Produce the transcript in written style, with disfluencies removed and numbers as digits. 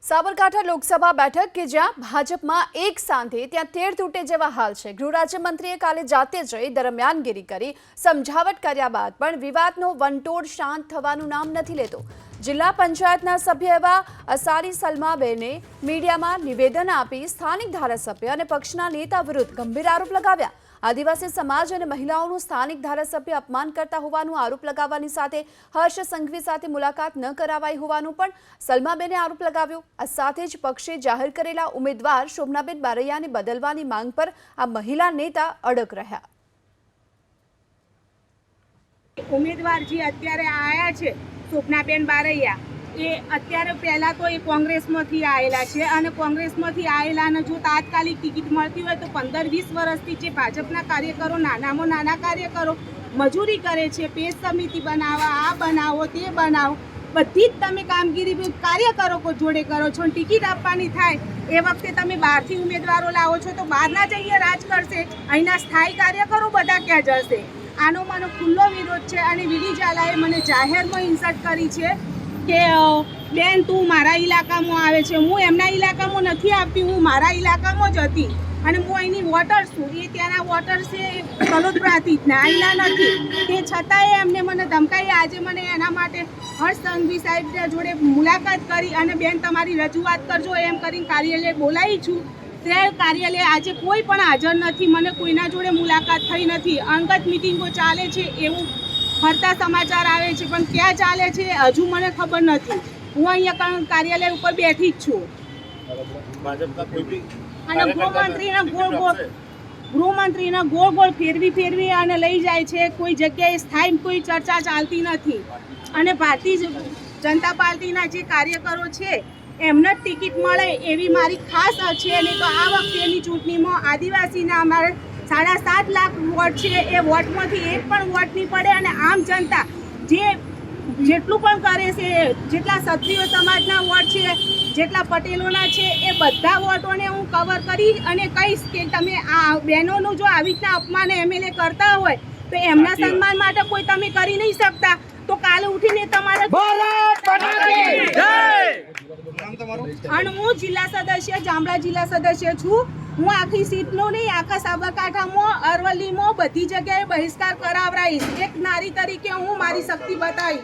સાબરકાંઠા લોકસભા બેઠક કે જ્યાં ભાજપમાં એક સાંધે ત્યાં તેર તૂટે જેવા હાલ છે। ગૃહ રાજ્યમંત્રીએ કાલે જાતે જઈ દરમિયાનગીરી કરી સમજાવટ કર્યા બાદ પણ વિવાદનો વંટોળ શાંત થવાનું નામ નથી લેતો। જિલ્લા પંચાયતના સભ્ય એવા અસારી સલમાબેને મીડિયામાં નિવેદન આપી સ્થાનિક ધારાસભ્ય અને પક્ષના નેતા વિરુદ્ધ ગંભીર આરોપ લગાવ્યા। આદિવાસી સમાજ અને મહિલાઓનું સ્થાનિક ધારાસભ્ય અપમાન કરતા હોવાનું આરોપ લગાવવાની સાથે હર્ષ સંઘવી સાથે મુલાકાત ન કરાવાઈ હોવાનું પણ સલમાબેને આરોપ લગાવ્યો। આ સાથે જ પક્ષે જાહેર કરેલા ઉમેદવાર શોભનાબેન બારૈયાને બદલવાની માંગ પર આ મહિલા નેતા અડગ રહ્યા। ઉમેદવાર જે અત્યારે આયા છે શોભનાબેન બારૈયા એ અત્યારે પહેલા તો એ કોંગ્રેસમાંથી આવેલા છે અને કોંગ્રેસમાંથી આવેલાને જો તાત્કાલિક ટિકિટ મળતી હોય તો 15-20 વર્ષથી જે ભાજપના કાર્યકરો નાનામાં નાના કાર્યકરો મજૂરી કરે છે, પેજ સમિતિ બનાવવા, આ બનાવો તે બનાવો, બધી જ તમે કામગીરી કાર્યકરો જોડે કરો છો। ટિકિટ આપવાની થાય એ વખતે તમે બહારથી ઉમેદવારો લાવો છો તો બહારના જઈએ રાજ કરશે, અહીંના સ્થાયી કાર્યકરો બધા ક્યાં જશે? આનો મને ખુલ્લો વિરોધ છે અને વીડી ઝાલાએ મને જાહેરમાં ઇન્સલ્ટ કરી છે કે બેન તું મારા ઇલાકામાં આવે છે। હું એમના ઇલાકામાં નથી આવતી, હું મારા ઇલાકામાં જ હતી અને હું અહીંની વોટર છું। એ ત્યાંના વોટર છે કલોદરાથી જ અહીંના નથી, તે છતાંય એમને મને ધમકાવી। આજે મને એના માટે હર્ષ સંઘવી સાહેબ જોડે મુલાકાત કરી અને બેન તમારી રજૂઆત કરજો એમ કરીને કાર્યાલય બોલાવી છું। તે કાર્યાલય આજે કોઈ પણ હાજર નથી, મને કોઈના જોડે મુલાકાત થઈ નથી। અંગત મિટિંગો ચાલે છે એવું ફરતા સમાચાર આવે છે પણ ક્યાં ચાલે છે હજુ મને ખબર નથી। હું અહીંયા કાર્યાલય ઉપર બેઠી જ છું અને ગૃહમંત્રીના ગોળ ગોળ ફેરવી અને લઈ જાય છે। કોઈ જગ્યાએ સ્થાયી કોઈ ચર્ચા ચાલતી નથી અને ભારતીય જનતા પાર્ટીના જે કાર્યકરો છે એમને જ ટિકિટ મળે એવી મારી ખાસ છે। નહીં તો આ વખતેની ચૂંટણીમાં આદિવાસીના અમારે 7.5 લાખ વોટ છે, એ વોટમાંથી એક પણ વોટ નહીં પડે અને આમ જનતા જેટલું પણ કરે છે, જેટલા ક્ષત્રિય સમાજના વોટ છે, જેટલા પટેલોના છે, એ બધા વોટોને હું કવર કરી અને કહીશ કે તમે આ બહેનોનું જો આવી રીતના અપમાન એમએલએ કરતા હોય તો એમના સન્માન માટે કોઈ તમે કરી નહીં શકતા તો કાલે ઉઠીને તમારે અને હું જિલ્લા સદસ્ય જામડા જિલ્લા સદસ્ય છું। હું આખી સીટનો નહીં આખા સાબરકાંઠામાં, અરવલ્લીમાં બધી જગ્યાએ બહિષ્કાર કરાવરાઈશ। એક નારી તરીકે હું મારી શક્તિ બતાવીશ।